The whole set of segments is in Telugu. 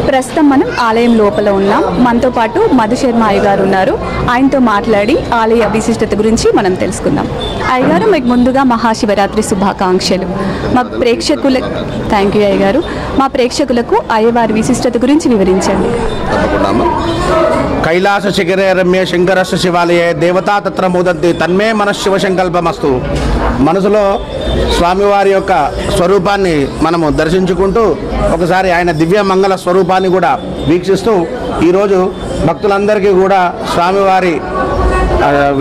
ప్రస్తుతం మనం ఆలయం లోపల ఉన్నాం. మనతో పాటు మధుశర్మ అయ్యగారు ఉన్నారు. ఆయనతో మాట్లాడి ఆలయ విశిష్టత గురించి మనం తెలుసుకుందాం. అయ్యగారు, మీకు ముందుగా మహాశివరాత్రి శుభాకాంక్షలు. మా ప్రేక్షకుల థ్యాంక్ యూ అయ్యగారు. మా ప్రేక్షకులకు అయ్యవారి విశిష్టత గురించి వివరించండి. కైలాస శిఖరే రమ్య శంకరస్య శివాలయే దేవతా తత్ర మోదంతి తన్మే మనశివ సంకల్పమస్తు. మనసులో స్వామివారి యొక్క స్వరూపాన్ని మనము దర్శించుకుంటూ ఒకసారి ఆయన దివ్య మంగళ స్వరూపాన్ని కూడా వీక్షిస్తూ ఈరోజు భక్తులందరికీ కూడా స్వామివారి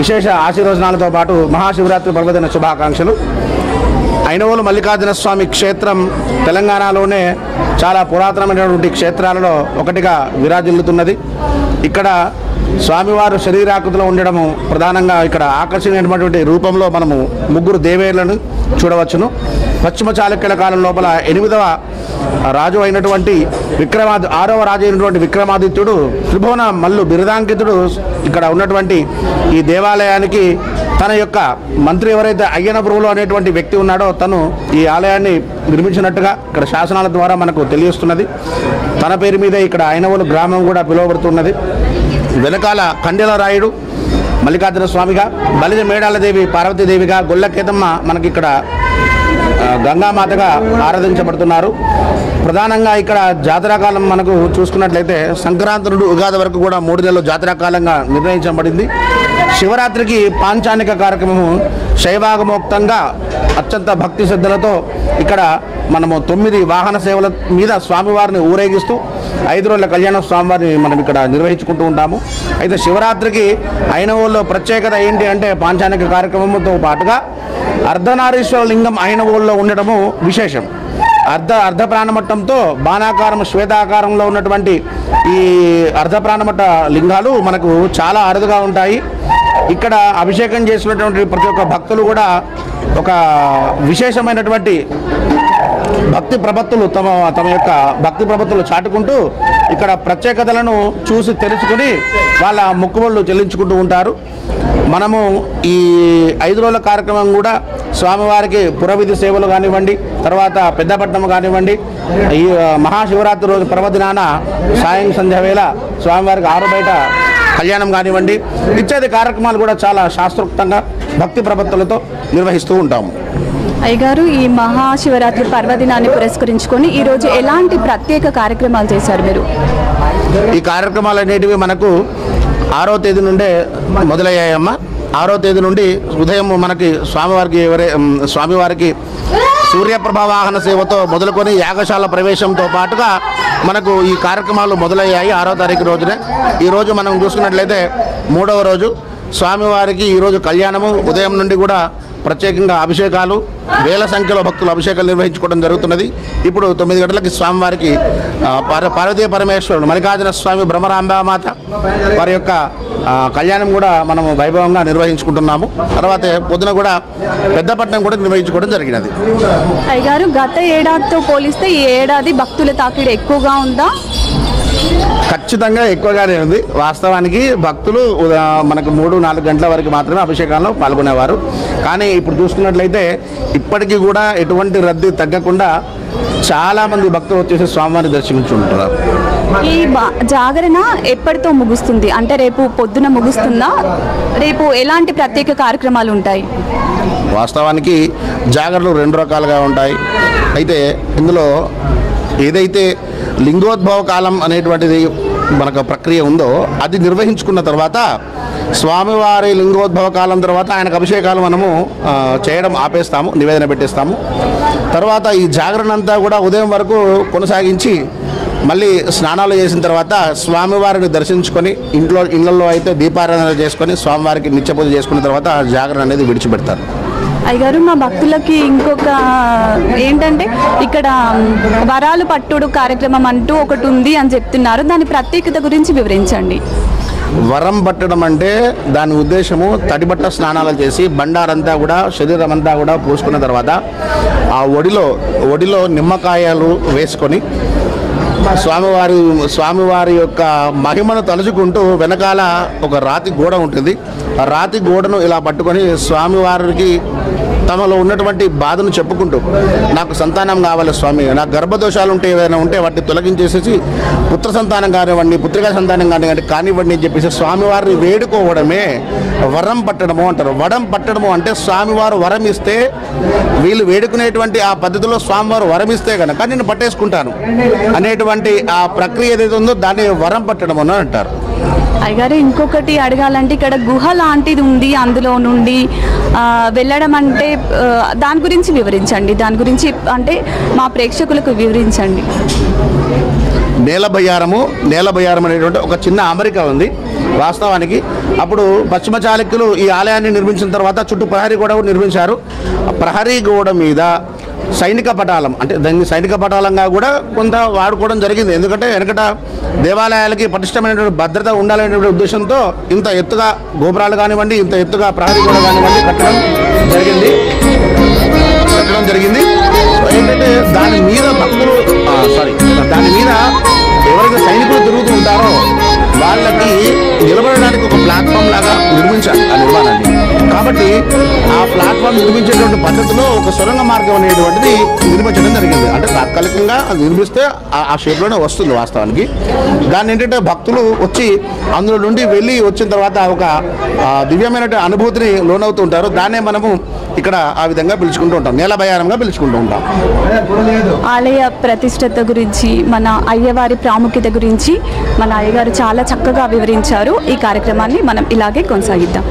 విశేష ఆశీర్వచనాలతో పాటు మహాశివరాత్రి పర్వదిన శుభాకాంక్షలు. ఐనవోలు మల్లికార్జున స్వామి క్షేత్రం తెలంగాణలోనే చాలా పురాతనమైనటువంటి క్షేత్రాలలో ఒకటిగా విరాజిల్లుతున్నది. ఇక్కడ స్వామివారు శరీరాకృతిలో ఉండడము ప్రధానంగా ఇక్కడ ఆకర్షణీయమైనటువంటి రూపంలో మనము ముగ్గురు దేవేరులను చూడవచ్చును. పశ్చిమ చాళుక్యుల కాలం లోపల 8వ రాజు అయినటువంటి 6వ రాజు అయినటువంటి విక్రమాదిత్యుడు త్రిభువన మల్లు బిరుదాంకితుడు ఇక్కడ ఉన్నటువంటి ఈ దేవాలయానికి తన యొక్క మంత్రి ఎవరైతే అయ్యనప్రభులు అనేటువంటి వ్యక్తి ఉన్నాడో తను ఈ ఆలయాన్ని నిర్మించినట్టుగా ఇక్కడ శాసనాల ద్వారా మనకు తెలియస్తున్నది. తన పేరు మీద ఇక్కడ ఐనవోలు గ్రామం కూడా పిలువబడుతున్నది. వెనకాల కండెల రాయుడు మల్లికార్జున స్వామిగా, బలిజ మేడాలదేవి పార్వతీదేవిగా, గొల్లకేతమ్మ మనకి ఇక్కడ గంగామాతగా ఆరాధించబడుతున్నారు. ప్రధానంగా ఇక్కడ జాతరాకాలం మనకు చూసుకున్నట్లయితే సంక్రాంతి నుండి ఉగాది వరకు కూడా 3 నెలలు జాతరాకాలంగా నిర్ణయించబడింది. శివరాత్రికి పాంచానిక కార్యక్రమము శైవాగమోక్తంగా అత్యంత భక్తి శ్రద్ధలతో ఇక్కడ మనము 9 వాహన సేవల మీద స్వామివారిని ఊరేగిస్తూ 5 రోజుల కళ్యాణ స్వామివారిని మనం ఇక్కడ నిర్వహించుకుంటూ ఉంటాము. అయితే శివరాత్రికి ఐనవోల్లో ప్రత్యేకత ఏంటి అంటే పాంచానిక కార్యక్రమంతో పాటుగా అర్ధనారీశ్వర లింగం ఐనవోల్లో ఉండటము విశేషం. అర్ధ ప్రాణమట్టంతో బాణాకారం శ్వేతాకారంలో ఉన్నటువంటి ఈ అర్ధ ప్రాణమట్ట లింగాలు మనకు చాలా అరుదుగా ఉంటాయి. ఇక్కడ అభిషేకం చేసినటువంటి ప్రతి ఒక్క భక్తులు కూడా ఒక విశేషమైనటువంటి భక్తి ప్రపత్తులు తమ యొక్క భక్తి ప్రపత్తులు చాటుకుంటూ ఇక్కడ ప్రత్యేకతలను చూసి తెలుసుకుని వాళ్ళ మొక్కుబళ్ళు చెల్లించుకుంటూ ఉంటారు. మనము ఈ 5 రోజుల కార్యక్రమం కూడా స్వామివారికి పురవిధి సేవలు కానివ్వండి, తర్వాత పెద్దపట్నం కానివ్వండి, ఈ మహాశివరాత్రి రోజు పర్వదినాన సాయం సంధ్య వేళ స్వామివారికి ఆరుబయట కళ్యాణం కానివ్వండి ఇత్యాది కార్యక్రమాలు కూడా చాలా శాస్త్రోక్తంగా భక్తి ప్రపత్తులతో నిర్వహిస్తూ ఉంటాము. అయ్యగారు, ఈ మహాశివరాత్రి పర్వదినాన్ని పురస్కరించుకొని ఈరోజు ఎలాంటి ప్రత్యేక కార్యక్రమాలు చేశారు మీరు? ఈ కార్యక్రమాలు అనేటివి మనకు 6వ తేదీ నుండే మొదలయ్యాయమ్మ. 6వ తేదీ నుండి ఉదయం మనకి స్వామివారికి సూర్యప్రభ వాహన సేవతో మొదలుకొని యాగశాల ప్రవేశంతో పాటుగా మనకు ఈ కార్యక్రమాలు మొదలయ్యాయి 6వ తారీఖు రోజునే. ఈరోజు మనం చూసుకున్నట్లయితే 3వ రోజు స్వామివారికి ఈరోజు కళ్యాణము. ఉదయం నుండి కూడా ప్రత్యేకంగా అభిషేకాలు, వేల సంఖ్యలో భక్తులు అభిషేకాలు నిర్వహించుకోవడం జరుగుతున్నది. ఇప్పుడు 9 గంటలకి స్వామివారికి పార్వతీ పరమేశ్వరుడు మల్లికార్జున స్వామి బ్రహ్మరాంబామాత వారి యొక్క కళ్యాణం కూడా మనము వైభవంగా నిర్వహించుకుంటున్నాము. తర్వాత పొద్దున కూడా పెద్దపట్నం కూడా నిర్వహించుకోవడం జరిగినది. అయ్యగారు, గత ఏడాదితో పోలిస్తే ఈ ఏడాది భక్తుల తాకిడి ఎక్కువగా ఉందా? ఖచ్చితంగా ఎక్కువగానే ఉంది. వాస్తవానికి భక్తులు మనకు 3-4 గంటల వరకు మాత్రమే అభిషేకాల్లో పాల్గొనేవారు. కానీ ఇప్పుడు చూసుకున్నట్లయితే ఇప్పటికీ కూడా ఎటువంటి రద్దీ తగ్గకుండా చాలామంది భక్తులు వచ్చేసి స్వామివారిని దర్శించుకుంటున్నారు. ఈ జాగరణ ఎప్పటితో ముగుస్తుంది? అంటే రేపు పొద్దున ముగుస్తుందా? రేపు ఎలాంటి ప్రత్యేక కార్యక్రమాలు ఉంటాయి? వాస్తవానికి జాగరణలు 2 రకాలుగా ఉంటాయి. అయితే ఇందులో ఏదైతే లింగోద్భవ కాలం అనేటువంటిది మనకు ప్రక్రియ ఉందో అది నిర్వహించుకున్న తర్వాత స్వామివారి లింగోద్భవ కాలం తర్వాత ఆయనకు అభిషేకాలు మనము చేయడం ఆపేస్తాము, నివేదన పెట్టేస్తాము. తర్వాత ఈ జాగరణ అంతా కూడా ఉదయం వరకు కొనసాగించి మళ్ళీ స్నానాలు చేసిన తర్వాత స్వామివారిని దర్శించుకొని ఇళ్లలో అయితే దీపారాధన చేసుకొని స్వామివారికి నిత్యపూజ చేసుకున్న తర్వాత జాగరణ అనేది విడిచిపెడతారు. అయ్యగారు, మా భక్తులకి ఇంకొక ఏంటంటే ఇక్కడ వరాలు పట్టుడు కార్యక్రమం అంటూ ఒకటి ఉంది అని చెప్తున్నారు. దాని ప్రత్యేకత గురించి వివరించండి. వరం పట్టడం అంటే దాని ఉద్దేశము తడిబట్ట స్నానాలు చేసి బండారంతా కూడా శరీరం అంతా కూడా పూసుకున్న తర్వాత ఆ ఒడిలో నిమ్మకాయలు వేసుకొని స్వామివారి యొక్క మహిమను తలుచుకుంటూ వెనకాల ఒక రాతి గోడ ఉంటుంది. ఆ రాతి గోడను ఇలా పట్టుకొని స్వామివారికి తమలో ఉన్నటువంటి బాధను చెప్పుకుంటూ నాకు సంతానం కావాలి స్వామి, నాకు గర్భదోషాలు ఉంటే ఏదైనా ఉంటే వాటిని తొలగించేసేసి పుత్ర సంతానం కానివ్వండి, పుత్రికా సంతానం కానివ్వండి అని చెప్పేసి స్వామివారిని వేడుకోవడమే వరం పట్టడము అంటారు. వరం పట్టడము అంటే స్వామివారు వరం ఇస్తే, వీళ్ళు వేడుకునేటువంటి ఆ పద్ధతిలో స్వామివారు వరం ఇస్తే కనుక నేను పట్టేసుకుంటాను అనేటువంటి ఆ ప్రక్రియ ఏదైతే ఉందో దాన్ని వరం పట్టడం అని అంటారు. అయ్యగారు ఇంకొకటి అడగాలంటే ఇక్కడ గుహ లాంటిది ఉంది, అందులో నుండి వెళ్ళడం అంటే దాని గురించి వివరించండి. దాని గురించి అంటే మా ప్రేక్షకులకు వివరించండి. నేలబయ్యారం అనేటువంటి ఒక చిన్న అమరిక ఉంది. వాస్తవానికి అప్పుడు పశ్చిమ చాళుక్యులు ఈ ఆలయాన్ని నిర్మించిన తర్వాత చుట్టూ ప్రహరీ గోడ నిర్మించారు. ప్రహరీ గోడ మీద సైనిక పటాలం, అంటే దాన్ని సైనిక పటాలంగా కూడా కొంత వాడుకోవడం జరిగింది. ఎందుకంటే వెనకట దేవాలయాలకి పటిష్టమైనటువంటి భద్రత ఉండాలనేటువంటి ఉద్దేశంతో ఇంత ఎత్తుగా గోపురాలు కానివ్వండి, ఇంత ఎత్తుగా ప్రహరీ గోడ కానివ్వండి కట్టడం జరిగింది. ఏంటంటే దాని మీద భక్తులు దాని మీద ఎవరైతే సైనికులు తిరుగుతూ ఉంటారో వాళ్ళకి నిలబడడానికి ఒక ప్లాట్ఫామ్ లాగా నిర్మించాలి ఆ నిర్మాణాన్ని. కాబట్టి ఆ ప్లాట్ఫామ్ నిర్మించేటువంటి పద్ధతిలో ఒక సొరంగ మార్గం అనేటువంటిది నిర్మించడం జరిగింది. అంటే తాత్కాలికంగా అది నిర్మిస్తే ఆ షేప్లోనే వస్తుంది వాస్తవానికి. దాన్ని ఏంటంటే భక్తులు వచ్చి అందులో నుండి వెళ్ళి వచ్చిన తర్వాత ఒక దివ్యమైన అనుభూతిని లోనవుతూ ఉంటారు. దాన్నే మనము ఇక్కడ ఆ విధంగా పిలుచుకుంటూ ఉంటాం, నేలబయ్యారంగా పిలుచుకుంటూ ఉంటాం. ఆలయ ప్రతిష్టత గురించి, మన అయ్యవారి ప్రాముఖ్యత గురించి మన అయ్యగారు చాలా చక్కగా వివరించారు. ఈ కార్యక్రమాన్ని మనం ఇలాగే కొనసాగిద్దాం.